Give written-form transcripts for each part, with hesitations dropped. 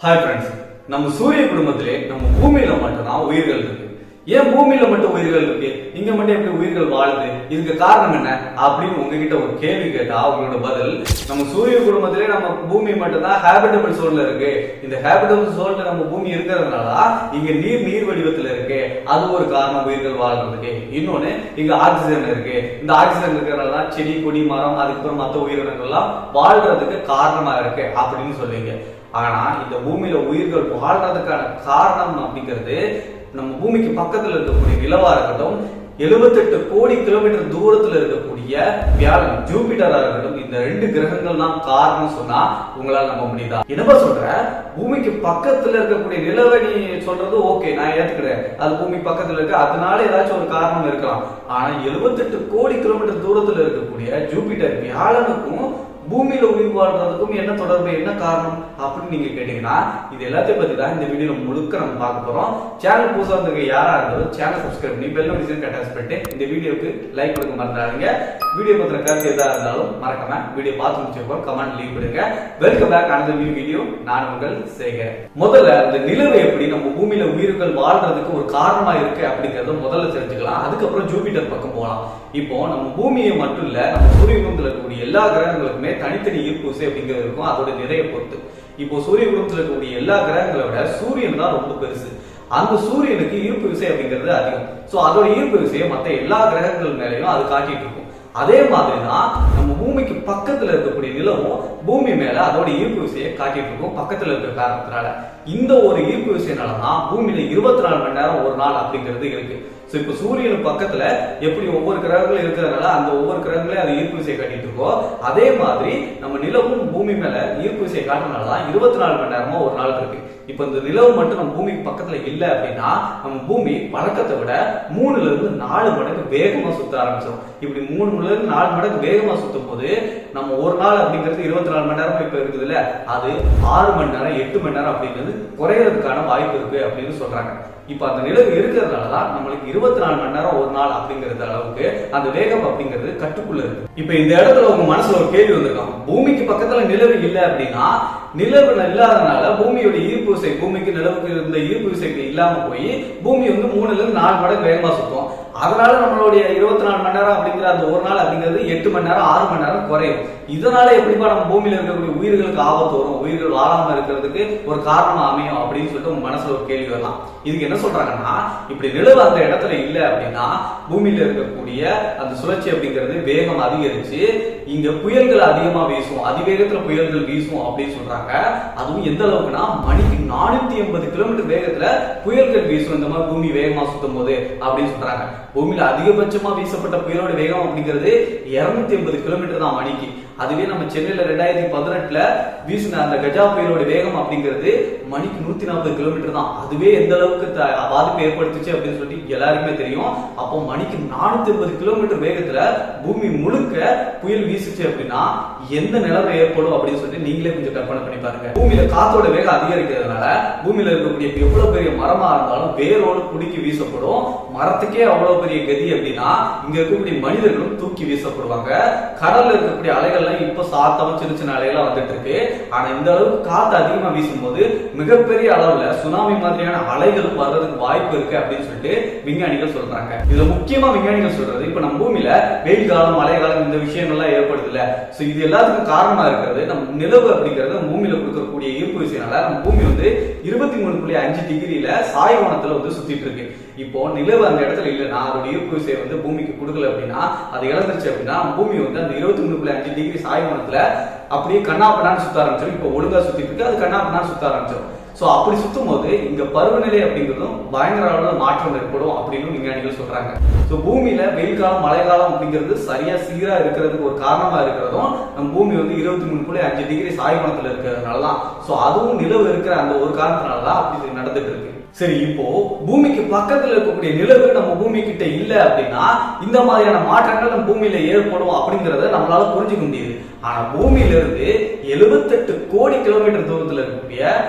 Hi friends, நம்ம சூரிய குடும்பத்திலே நம்ம பூமியில மட்டும்தான் உயிர்கள் இருக்கு. ஏன் பூமியில மட்டும் உயிர்கள் இருக்கு, இங்க மட்டும் எப்படி உயிர்கள் வாழுது, இதுக்கு காரணம் என்ன அப்படின்னு உங்ககிட்ட ஒரு கேள்வி கேட்டா அவங்களோட பதில், நம்ம சூரிய குடும்பத்திலே நம்ம பூமி மட்டும்தான் ஹேபிட்டபிள் சோன்ல இருக்கு. இந்த ஹேபிட்டபிள் சோன்ல நம்ம பூமி இருக்கிறதுனால இங்க நீர் வடிவத்துல இருக்கு. அது ஒரு காரணம் உயிர்கள் வாழ்றதுக்கு. இன்னொன்னு, இங்க ஆக்சிஜன் இருக்கு. இந்த ஆக்சிஜன் இருக்கிறதுனால செடி கொடி மரம் அதுக்கப்புறம் மற்ற உயிரினங்கள்லாம் வாழ்றதுக்கு காரணமா இருக்கு அப்படின்னு சொல்லுவீங்க. ஆனா இந்த பூமியில உயிர்கள் வாழ்றதுக்கான காரணம் அப்படிங்கிறது நம்ம பூமிக்கு பக்கத்துல இருக்கக்கூடிய நிலவா இருக்கட்டும், 78 கோடி கிலோமீட்டர் தூரத்துல இருக்கக்கூடிய வியாழன் ஜூபிட்டரா இருக்கட்டும், இந்த 2 கிரகங்கள் தான் காரணம் சொன்னா உங்களால நம்ப முடியுதா? என்னப்பா சொல்ற, பூமிக்கு பக்கத்துல இருக்கக்கூடிய நிலவை நீ சொல்றது ஓகே, நான் ஏத்துக்கிறேன், அது பூமி பக்கத்துல இருக்கு, அதனால ஏதாச்சும் ஒரு காரணம் இருக்கலாம். ஆனா 78 கோடி கிலோமீட்டர் தூரத்துல இருக்கக்கூடிய ஜூபிட்டர் வியாழனுக்கும் பூமியில உயிர் வாழ்றதுக்கும் என்ன தொடர்பு, என்ன காரணம் அப்படின்னு நீங்க கேட்டீங்கன்னா, இது எல்லாத்தையும் பத்தி தான் இந்த வீடியோல முழுக்க நம்ம பார்க்க போறோம். சேனல் புதுசா வந்திருக்க யாரா இருந்தாலும் சேனல் சப்ஸ்கிரைப் பண்ணி பெல் நோட்டிஃபிகேஷன் அட்டாச் பண்ணிட்டு இந்த வீடியோக்கு லைக் கொடுக்க மறந்துடாதீங்க. வீடியோ பத்தின கருத்து எதா இருந்தாலும் மறக்காம வீடியோ பார்த்து முடிச்சப்போ கமெண்ட் லீவ் பண்ணுங்க. Welcome back another new video. நான் உங்கள் சேகர். முதல்ல இந்த நிலவு எப்படி நம்ம பூமியில உயிர்கள் வாழ்றதுக்கு ஒரு காரணமா இருக்கு அப்படிங்கறத முதல்ல தெரிஞ்சுக்கலாம். அதுக்கப்புறம் ஜூபிட்டர் பக்கம் போகலாம். இப்போ நம்ம பூமியை மட்டும் இல்ல, நம்ம சூரிய குடும்பத்தில் இருக்கக்கூடிய எல்லா கிரகங்களுக்குமே தனித்தனி ஈர்ப்பு விசை அப்படிங்கிறது இருக்கும், அதோட நிறைய பொறுத்து. இப்போ சூரிய குடும்பத்தில் இருக்கக்கூடிய எல்லா கிரகங்களை விட சூரியன் தான் ரொம்ப பெருசு. அந்த சூரியனுக்கு ஈர்ப்பு விசை அப்படிங்கிறது அதிகம். சோ அதோட ஈர்ப்பு விசையை மற்ற எல்லா கிரகங்கள் மேலையும் அது காட்டிட்டு இருக்கும். அதே மாதிரிதான் நம்ம பூமிக்கு பக்கத்துல இருக்கக்கூடிய நிலவும் பூமி மேல அதோட ஈர்ப்பு விசையை காட்டிட்டு இருக்கும் பக்கத்துல இருக்கிற காரணத்தினால. இந்த ஒரு ஈர்ப்பு விசையினாலதான் பூமியில 24 மணி நேரம் ஒரு நாள் அப்படிங்கிறது இருக்கு. சோ இப்ப சூரியனுக்கு பக்கத்துல எப்படி ஒவ்வொரு கிரகங்களும் இருக்கிறதுனால அந்த ஒவ்வொரு கிரகங்களையும் அது ஈர்ப்பு விசையை காட்டிட்டு இருக்கோம், அதே மாதிரி நம்ம நிலவும் பூமி மேல ஈர்ப்பு விசையை காட்டுறதுனாலதான் 24 மணி நேரமா ஒரு நாள் இருக்கு. இப்ப இந்த நிலவு மட்டும் நம்ம பூமிக்கு பக்கத்துல இல்ல அப்படின்னா நம்ம பூமி பழக்கத்தை விட 3ல இருந்து 4 மடங்கு வேகமா சுத்த ஆரம்பிச்சிடும். இப்படி 3ல இருந்து 4 மடங்கு வேகமா சுத்தும் போது நம்ம ஒரு நாள் அப்படிங்கிறது 24 மணி நேரம் இப்ப இருக்குது இல்ல, அது 6 மணி நேரம் 8 மணி நேரம் அப்படிங்கிறது குறையறதுக்கான வாய்ப்பு இருக்கு அப்படின்னு சொல்றாங்க. இப்ப அந்த நிலவு இருக்கிறதுனாலதான் நம்மளுக்கு 24 மணி நேரம் ஒரு நாள் அப்படிங்கிறது அளவுக்கு அந்த வேகம் அப்படிங்கிறது கட்டுக்குள்ள இருக்கு. இப்ப இந்த இடத்துல உங்க மனசுல ஒரு கேள்வி வந்திருக்கும், பூமிக்கு பக்கத்துல நிலவு இல்லை அப்படின்னா நிலவு இல்லாதனால பூமியோட ஈர்ப்பு விசை, பூமிக்கு நிலவுக்கு இருந்த ஈர்ப்பு விசைக்கு இல்லாம போய் பூமி வந்து 3ல இருந்து 4 மடங்கு வேகமா சுத்தும். அதனால நம்மளுடைய 24 மணி நேரம் அப்படிங்கிற அந்த ஒரு நாள் அப்படிங்கிறது 8 மணி நேரம் 6 மணி நேரம் குறையும். இதனால எப்படிப்பா நம்ம பூமியில இருக்கக்கூடிய உயிர்களுக்கு ஆபத்து வரும், உயிர்கள் வாழாம இருக்கிறதுக்கு ஒரு காரணமா அமையும் அப்படின்னு சொல்லிட்டு உங்க மனசுல ஒரு கேள்வி வரலாம். இதுக்கு என்ன சொல்றாங்கன்னா, இப்படி நிலவு அந்த இடத்துல இல்ல அப்படின்னா பூமியில இருக்கக்கூடிய அந்த சுழற்சி அப்படிங்கிறது வேகம் அதிகரிச்சு இங்க புயல்கள் அதிகமா வீசும், அதிவேகத்துல புயல்கள் வீசும் அப்படின்னு சொல்றாங்க. அதுவும் எந்த அளவுக்குன்னா மணிக்கு 480 கிலோமீட்டர் வேகத்துல புயல்கள் வீசும் இந்த மாதிரி பூமி வேகமா சுத்தும் போது அப்படின்னு சொல்றாங்க. பூமியில அதிகபட்சமா வீசப்பட்ட புயலோட வேகம் அப்படிங்கிறது 280 கிலோமீட்டர் தான் மணிக்கு. அதுவே நம்ம சென்னையில 2018 வீசின அந்த கஜா புயலோட வேகம் அப்படிங்கிறது மணிக்கு 140 கிலோமீட்டர் தான். அதுவே எந்த அளவுக்கு பாதிப்பு ஏற்படுத்துச்சு அப்படின்னு சொல்லிட்டு எல்லாருக்குமே தெரியும். அப்போ மணிக்கு 480 கிலோமீட்டர் வேகத்துல பூமி முழுக்க புயல் வீசுச்சு அப்படின்னா எந்த நிலைமை ஏற்படும் அப்படின்னு சொல்லிட்டு நீங்களே கொஞ்சம் கற்பனை பண்ணி பாருங்க. பூமியில காத்தோட வேகம் அதிகரிக்கிறதுனால பூமியில இருக்கக்கூடிய எவ்வளவு பெரிய மரமா இருந்தாலும் வேரோடு குடுக்கி வீசப்படும். மரத்துக்கே அவ்வளவு பெரிய கதி அப்படின்னா இங்க இருக்கக்கூடிய மனிதர்களும் தூக்கி வீசப்படுவாங்க. கடல்ல இருக்கக்கூடிய அலைகள் இப்ப சாத்தம் சின்ன சின்ன அலைகளா வந்துட்டு இருக்கு. ஆனா இந்த அளவுக்கு காத்து அதிகமா வீசும் போது மிகப்பெரிய அளவுல சுனாமி மாதிரியான அலைகள் வர்றதுக்கு வாய்ப்பு இருக்கு அப்படின்னு சொல்லிட்டு விஞ்ஞானிகள் சொல்றாங்க. இதுல முக்கியமா விஞ்ஞானிகள் சொல்றது, இப்ப நம்ம பூமியில வெயில் காலம் மழை காலம் இந்த விஷயங்கள்லாம் ஏற்படுது இல்ல, சோ இது எல்லாத்துக்கும் காரணமா இருக்கிறது நம்ம நிலவு அப்படிங்கிறது பூமியில கொடுக்கக்கூடிய ஈர்ப்பு விசையினால நம்ம பூமி வந்து 23.5 டிகிரியில சாய்வானத்துல வந்து சுத்திட்டு இருக்கு. இப்போ நிலவு அந்த இடத்துல இல்லைன்னா அதோட ஈர்ப்பு விசை வந்து பூமிக்கு கொடுக்கல அப்படின்னா அது இழந்துருச்சு அப்படின்னா பூமி வந்து அந்த 23.5 டிகிரி சாய்வானத்துல அப்படியே கண்ணாப்பண்ணான்னு சுத்த ஆரம்பிச்சிடும். இப்போ ஒழுங்கா சுத்திட்டு இருக்கு, அது கண்ணாப்பண்ணான்னு சுத்த ஆரம்பிச்சிடும். சோ அப்படி சுத்தும் போது இங்க பருவநிலை அப்படிங்கிறதும் பயங்கர அளவுல மாற்றம் ஏற்படும் அப்படின்னு விஞ்ஞானிகள் சொல்றாங்க. சோ பூமியில வெயில் காலம் மழை காலம் அப்படிங்கிறது சரியா சீரா இருக்கிறதுக்கு ஒரு காரணமா இருக்கிறதும் நம்ம பூமி வந்து 23.5 டிகிரி சாய்வானத்துல இருக்கிறதுனாலதான். சோ அதுவும் நிலவு இருக்கிற அந்த ஒரு காரணத்தினாலதான் அப்படி நடந்துட்டு இருக்கு. சரி, இப்போ பூமிக்கு பக்கத்துல இருக்கக்கூடிய நிலவு நம்ம பூமி கிட்ட இல்ல அப்படின்னா இந்த மாதிரியான மாற்றங்கள் நம்ம பூமியில ஏற்படும் அப்படிங்கறத நம்மளால புரிஞ்சுக்க முடியுது. ஆனா பூமியில இருந்து 78 கோடி கிலோமீட்டர் தூரத்துல இருக்கக்கூடிய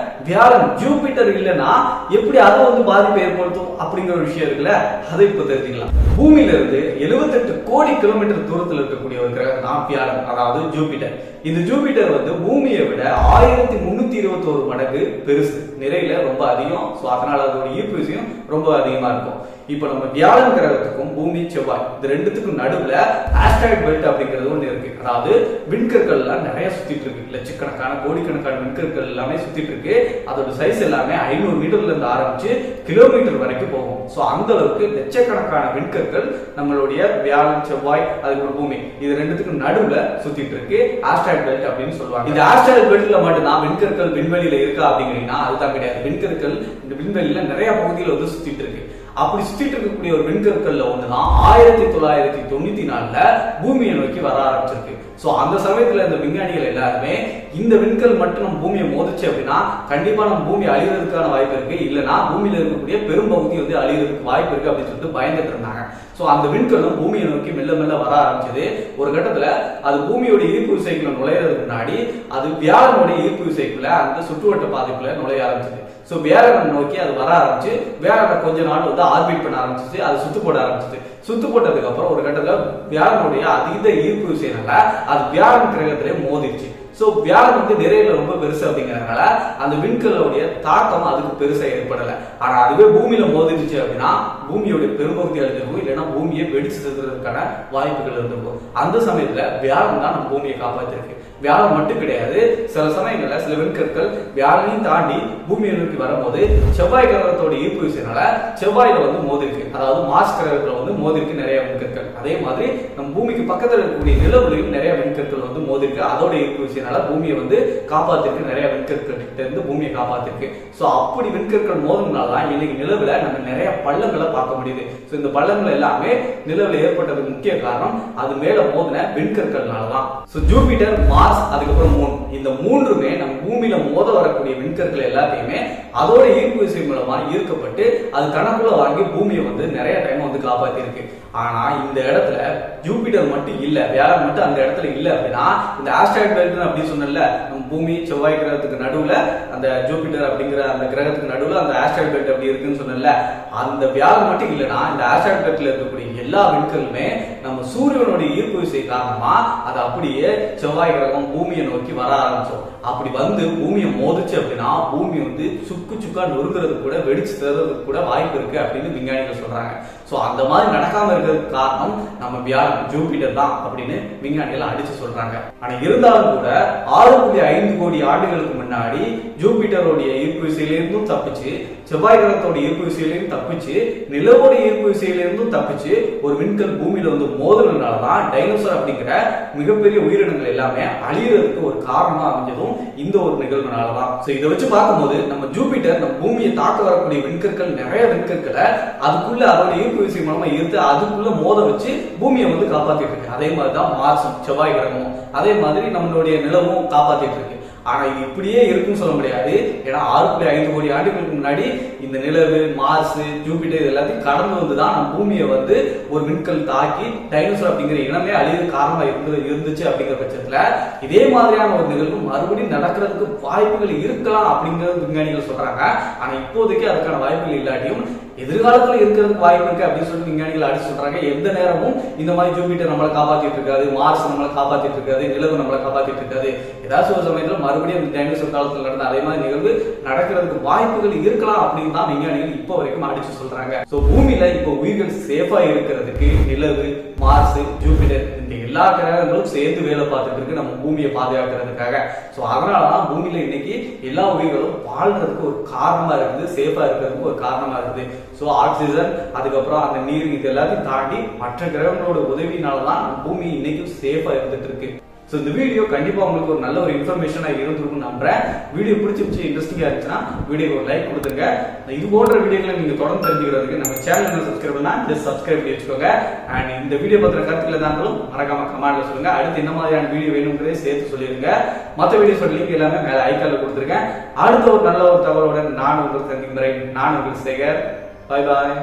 வியாழன் ஜூபிட்டர் இல்லைன்னா எப்படி அதை வந்து பாதிப்பை ஏற்படுத்தும் அப்படிங்கிற ஒரு விஷயம் இருக்குல்ல, அதை இப்ப தெரிஞ்சுக்கலாம். பூமியில இருந்து 78 கோடி கிலோமீட்டர் தூரத்தில் இருக்கக்கூடிய ஒரு கிரகம் தான் வியாழன், அதாவது ஜூபிட்டர். இந்த ஜூபிட்டர் வந்து பூமியை விட 1321 மடங்கு பெருசு, நிறையில ரொம்ப அதிகம். அதனால அதோட ஈர்ப்பு விசையும் ரொம்ப அதிகமா இருக்கும். இப்ப நம்ம வியாழன் கிரகத்துக்கும் பூமி செவ்வாய் இது ரெண்டுத்துக்கும் நடுவுல ஆஸ்ட்ராய்டு பெல்ட் அப்படிங்கிறது ஒண்ணு இருக்கு. அதாவது விண்கற்கள் எல்லாம் நிறைய சுத்திட்டு இருக்கு, லட்சக்கணக்கான கோடிக்கணக்கான விண்கற்கள் எல்லாமே சுத்திட்டு இருக்கு. அதோட சைஸ் எல்லாமே 500 மீட்டர்ல இருந்து ஆரம்பிச்சு கிலோமீட்டர் வரைக்கும் போகும். சோ அந்த அளவுக்கு லட்சக்கணக்கான விண்கற்கள் நம்மளுடைய வியாழன் செவ்வாய் அதுக்கு பூமி இது ரெண்டுத்துக்கும் நடுவுல சுத்திட்டு இருக்கு, ஆஸ்ட்ராய்டு பெல்ட் அப்படின்னு சொல்லுவாங்க. இந்த ஆஸ்ட்ராய்டு பெல்ட்ல மட்டும்தான் விண்கற்கள் விண்வெளியில இருக்கா அப்படிங்கிறீங்கன்னா அதுதான் கிடையாது. விண்கற்கள் இந்த விண்வெளியில நிறைய பகுதியில் வந்து சுத்திட்டு இருக்கு. அப்படி சுத்திட்டு இருக்கக்கூடிய ஒரு விண்கற்கள்ல ஒண்ணுதான் 1994ல பூமியை நோக்கி வர ஆரம்பிச்சிருக்கு. சோ அந்த சமயத்துல இந்த விஞ்ஞானிகள் எல்லாருமே இந்த விண்கல் மட்டும் நம்ம பூமியை மோதிச்சு அப்படின்னா கண்டிப்பா நம்ம பூமி அழிவதற்கான வாய்ப்பு இருக்கு, இல்லைன்னா பூமியில இருக்கக்கூடிய பெரும்பகுதி வந்து அழிவதற்கு வாய்ப்பு இருக்கு அப்படின்னு சொல்லிட்டு பயந்துட்டு இருந்தாங்க. சோ அந்த விண்கல்லும் பூமியை நோக்கி மெல்ல மெல்ல வர ஆரம்பிச்சது. ஒரு கட்டத்துல அது பூமியோட ஈர்ப்பு விசைக்குள்ள நுழையிறதுக்கு முன்னாடி அது வியாழனுடைய ஈர்ப்பு விசைக்குள்ள அந்த சுற்றுவட்ட பாதைக்குள்ள நுழைய ஆரம்பிச்சது. சோ வியாழனை நோக்கி அது வர ஆரம்பிச்சு வியாழனை கொஞ்ச நாள் வந்து ஆர்பிட் பண்ண ஆரம்பிச்சிச்சு, அது சுத்து போட ஆரம்பிச்சது. சுத்து போட்டதுக்கு அப்புறம் ஒரு கட்டத்துல வியாழனுடைய அதீத ஈர்ப்பு விசைனால அது வியாழன் கிரகத்திலே மோதிடுச்சு. சோ வியாழன் வந்து நிறையில ரொம்ப பெருசு அப்படிங்கறதுனால அந்த விண்கல்லுடைய தாக்கம் அதுக்கு பெருசா ஏற்படல. ஆனா அதுவே பூமியில மோதிடுச்சு அப்படின்னா பூமியோட பெரும்பகுதி அழிஞ்சிருக்கும், இல்லைன்னா பூமியை வெடிச்சு செதுறதுக்கான வாய்ப்புகள் இருந்திருக்கும். அந்த சமயத்துல வியாழன் தான் நம்ம பூமியை காப்பாத்திருக்கு. வியாழன் மட்டும் கிடையாது, சில சமயங்கள்ல சில விண்கற்கள் வியாழனையும் தாண்டி பூமியை நோக்கி வரும்போது செவ்வாய் கிரகத்தோட ஈர்ப்பு விசைனால செவ்வாயில வந்து மோதிருக்கு, அதாவது மார்ஸ் கிரகத்துல வந்து மோதிருக்கு நிறைய விண்கற்கள். அதே மாதிரி நம்ம பூமிக்கு பக்கத்துல இருக்கக்கூடிய நிலவுலையும் நிறைய விண்கற்கள் வந்து மோதிருக்கு, அதோட ஈர்ப்பு விசைனால பூமியை வந்து காப்பாத்திருக்கு, நிறைய விண்கற்கள் கிட்ட இருந்து பூமியை காப்பாத்திருக்கு. சோ அப்படி விண்கற்கள் மோதுனாலதான் இன்னைக்கு நிலவுல நம்ம நிறைய பள்ளங்களை பார்க்க முடியுது. சோ இந்த பள்ளங்கள் எல்லாமே நிலவுல ஏற்பட்டதுக்கு முக்கிய காரணம் அது மேல மோதின விண்கற்கள்னாலதான். சோ ஜூபிட்டர், மார்ஸ், அதுக்கப்புறம் மூன், இந்த மூன்றுமே நம்ம பூமியில மோத வரக்கூடிய விண்கற்கள் எல்லாத்தையுமே அதோட ஈர்ப்பு விசை மூலமா ஈர்க்கப்பட்டு அது கணக்குள்ள வாங்கி பூமியை வந்து நிறைய டைம் வந்து காப்பாத்தி இருக்கு. ஆனா இந்த இடத்துல ஜூபிட்டர் மட்டும் இல்ல, வியாழன் மட்டும் அந்த இடத்துல இல்ல அப்படின்னா இந்த ஆஸ்ட்ராய்டு பெல்ட் அப்படின்னு சொன்னல, நம்ம பூமி செவ்வாய் கிரகத்துக்கு நடுவுல அந்த ஜூபிட்டர் அப்படிங்கிற அந்த கிரகத்துக்கு நடுவுல அந்த ஆஸ்ட்ராய்டு பெல்ட் அப்படி இருக்குன்னு சொன்னல, அந்த வியாழன் மட்டும் இல்லைன்னா இந்த ஆஸ்ட்ராய்டு பெல்ட்ல இருக்கக்கூடிய எல்லா விண்கல்லுமே நம்ம சூரியனோட ஈர்ப்பு விசை காரணமா அது அப்படியே செவ்வாய் கிரகம் பூமியை நோக்கி வர ஆரம்பிச்சோம். அப்படி வந்து பூமியை மோதிச்சு அப்படின்னா பூமி வந்து சுக்கு சுக்கா நொறுங்கிறது கூட வெடிச்சு தர்றதுக்கு கூட வாய்ப்பு இருக்கு அப்படின்னு விஞ்ஞானிகள் சொல்றாங்க. சோ அந்த மாதிரி நடக்காம இருக்கிறதுக்கு காரணம் நம்ம வியாழன் ஜூபிட்டர் தான் அப்படின்னு விஞ்ஞானிகள் அடிச்சு சொல்றாங்க. ஆனா இருந்தாலும் கூட 6.5 கோடி ஆண்டுகளுக்கு முன்னாடி ஜூபிட்டரோடைய ஈர்ப்பு விசையிலிருந்தும் தப்பிச்சு, செவ்வாய் கிரகத்தோட ஈர்ப்பு விசையிலிருந்து தப்பிச்சு, நிலவோட ஈர்ப்பு விசையிலிருந்தும் தப்பிச்சு ஒரு விண்கல் பூமியில வந்து மோதுறதுனாலதான் டைனோசர் அப்படிங்கிற மிகப்பெரிய உயிரினங்கள் எல்லாமே அழியறதுக்கு ஒரு காரணமா அமைஞ்சதும் இந்த ஒரு நிகழ்வுனாலதான். சோ இதை வச்சு பார்க்கும்போது நம்ம ஜூபிட்டர் நம்ம பூமியை தாக்க வரக்கூடிய விண்கற்கள் நிறைய விண்கற்களை அதுக்குள்ள அதோட ஈர்ப்பு விசை மூலமா ஈர்த்து அதுக்குள்ள மோத வச்சு பூமியை வந்து காப்பாத்திட்டு இருக்கு. அதே மாதிரிதான் மார்ஸும் செவ்வாய் கிரகமும் அதே மாதிரி நம்மளுடைய நிலவும் காப்பாத்திட்டு இருக்கு. ஆனா இது இப்படியே இருக்குன்னு சொல்ல முடியாது. ஏன்னா 6.5 கோடி ஆண்டுகளுக்கு முன்னாடி இந்த நிலவு, மார்ஸ், ஜூபிட்டர் இது எல்லாத்தையும் கடந்து வந்துதான் நம்ம பூமியை வந்து ஒரு விண்கல் தாக்கி டைனோசர் அப்படிங்கிற இனமே அழிய காரணமா இருந்துச்சு. அப்படிங்கிற பட்சத்துல இதே மாதிரியான ஒரு நிகழ்வு மறுபடியும் நடக்கிறதுக்கு வாய்ப்புகள் இருக்கலாம் அப்படிங்கிறது விஞ்ஞானிகள் சொல்றாங்க. ஆனா இப்போதைக்கு அதுக்கான வாய்ப்புகள் இல்லாட்டியும் எதிர்காலத்துல இருக்கிறதுக்கு வாய்ப்பு இருக்கு அப்படின்னு சொல்லிட்டு விஞ்ஞானிகள் அடிச்சு சொல்றாங்க. எந்த நேரமும் இந்த மாதிரி ஜூபிட்டர் நம்மளை காப்பாத்திட்டு இருக்காது, மார்ஸ் நம்மளை காப்பாத்திட்டு இருக்காது, நிலவு நம்மளை காப்பாத்திட்டு இருக்காது. ஏதாச்சும் ஒரு சமயத்துல மறுபடியும் டைனோசர் காலத்துல நடந்த அதே மாதிரி நிகழ்வு நடக்கிறதுக்கு வாய்ப்புகள் இருக்கலாம் அப்படின்னு தான் விஞ்ஞானிகள் இப்போ வரைக்கும் அடிச்சு சொல்றாங்க. சோ பூமியில இப்போ உயிர்கள் சேஃபா இருக்கிறதுக்கு நிலவு, மார்ஸ், ஜூபிட்டர் இந்த எல்லா கிரகங்களும் சேர்ந்து வேலை பார்த்துட்டு இருக்கு நம்ம பூமியை பாதுகாக்கிறதுக்காக. சோ அதனாலதான் பூமியில இன்னைக்கு எல்லா உயிர்களும் வாழ்றதுக்கு ஒரு காரணமா இருக்குது, சேஃபா இருக்கிறதுக்கு ஒரு காரணமா இருக்குது. சோ ஆக்சிஜன், அதுக்கப்புறம் அந்த நீர், இது எல்லாத்தையும் தாண்டி மற்ற கிரகங்களோட உதவினாலதான் பூமி இன்னைக்கு சேஃபா இருந்துட்டு இருக்கு. சோ இந்த வீடியோ கண்டிப்பா உங்களுக்கு ஒரு நல்ல ஒரு இன்ஃபர்மேஷனா இருந்திருக்கும் நம்புறேன். வீடியோ பிடிச்சிருச்சு, இன்ட்ரெஸ்டிங்கா இருந்துச்சுன்னா வீடியோக்கு ஒரு லைக் கொடுத்துங்க. இது போன்ற வீடியோக்களை நீங்க தொடர்ந்து தெரிஞ்சுக்கிறதுக்கு நம்ம சேனல் சப்ஸ்கிரைப் பண்ணா ஜஸ்ட் சப்ஸ்கிரைப் பண்ணி வச்சுக்கோங்க. அண்ட் இந்த வீடியோ பத்திர கருத்துல இருந்தாலும் மறக்காம கமெண்ட்ல சொல்லுங்க. அடுத்து என்ன மாதிரியான வீடியோ வேணும்ன்றதே சேர்த்து சொல்லிருங்க. மற்ற வீடியோஸ் லிங்க் எல்லாமே மேல ஐகான்ல கொடுத்துருக்கேன். அடுத்த ஒரு நல்ல ஒரு தகவலுடன் நான் உங்களுக்கு சந்திக்கும் வரை நான் உங்களுக்கு சேகர். பாய் பாய்.